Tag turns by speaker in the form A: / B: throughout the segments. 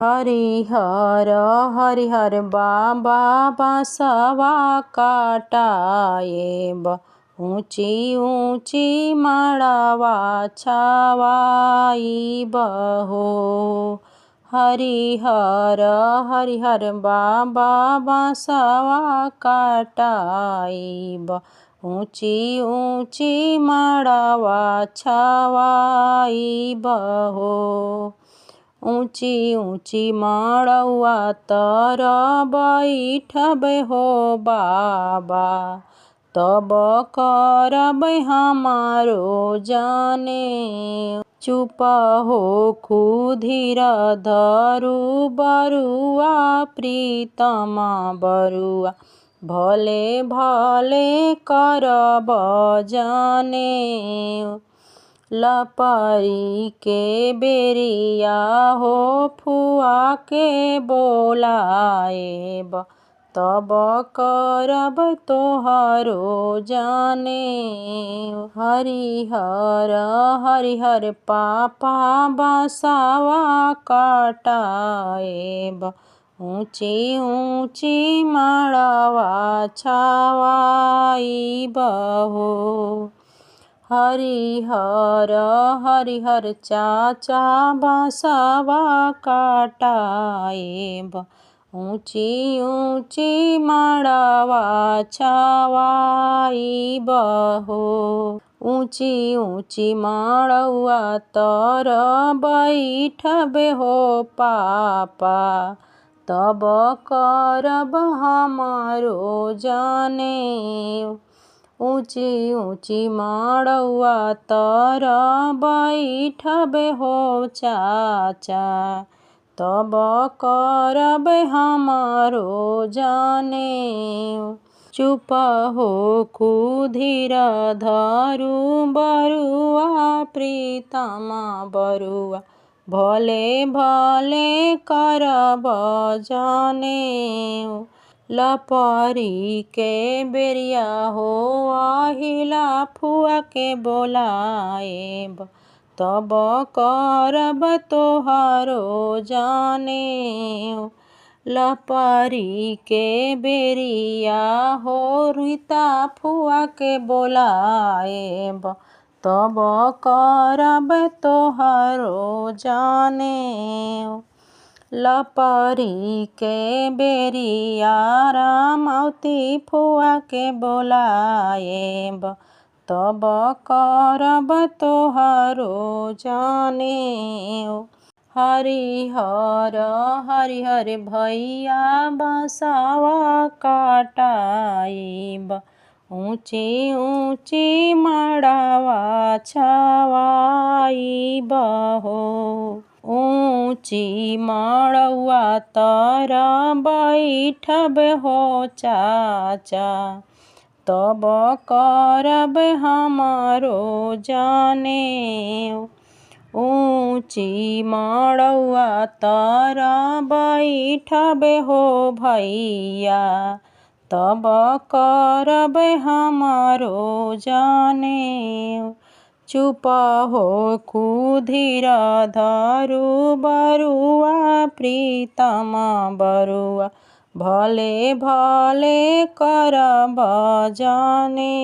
A: हरिहर हरिहर बाबा बांसवा काटाएब, ऊँची ऊँची माड़वा छावाइब हो। हरिहर हरिहर बाबा बांसवा काटाएब, ऊँची ऊँची माड़वा छावाइब हो। ऊँची ऊँची माड़वा तर बैठब हो बाबा, तब करब हमारो जाने। चुप हो खुधीर धरू बरुआ प्रीतमा बरुआ, भले भले करब जाने। लपरी के बेरिया हो फुआ के बोलाएब, तब करब तोहरो जाने। हरिहर हरिहर पापा बांसवा काटाएब, ऊँची ऊँची माड़वा छावाइब हो। हरिहर हरिहर चाचा बांसवा काटाएब, ऊँची ऊँची माड़वा छावाइब हो। ऊँची ऊँची माड़वा तर बैठब हो पापा, तब करब हमारो जाने। ऊँची ऊँची माड़वा तर बैठब हो चाचा, तब करब हमारो जाने। चुप हो खुधीर धरू बरुआ प्रीतमा बरुआ, भले भले करब जाने। लपरी के बेरिया हो आहिला फुआ के बोलाएब, तब करब तोहरो जाने। लपरी के बेरिया हो रीता फुआ के बोलाएब, तब करब तोहरो जाने। लपरी के बेरिया रामवती फुआ के बोलाएब, तब करब तोहरो जाने। हरिहर हरिहर भैया बांसवा काटाएब, ऊँची ऊँची माड़वा छावाइब हो। ऊँची माड़वा तर बैठब हो चाचा, तब करब हमारो जाने। ऊँची माड़वा तर बैठब हो भैया, तब करब हमारो जाने। चुप हो खुधीर धरू बरुआ प्रीतमा बरुआ, भले भले करब जाने।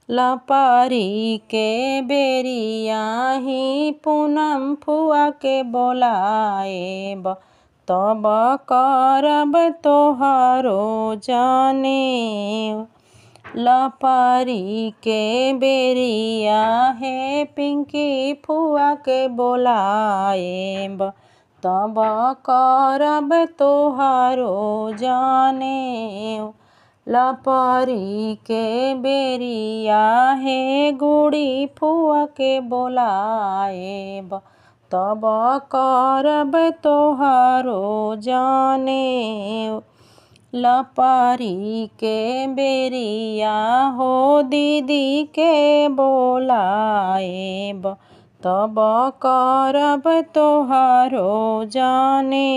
A: लपरी के बेरिया ही पूनम फुआ के बोलाएब, तब करब तोहरो जाने। लपरी के बेरिया हे पिंकी फुआ के बोलाएब, तब करब तोहरो जाने। लपरी के बेरिया हे गुड़ी फुआ के बोलाएब, तब करब तोहरो जाने। लपरी के बेरिया हो दीदी के बोलाएब, तब करब तोहरो जाने।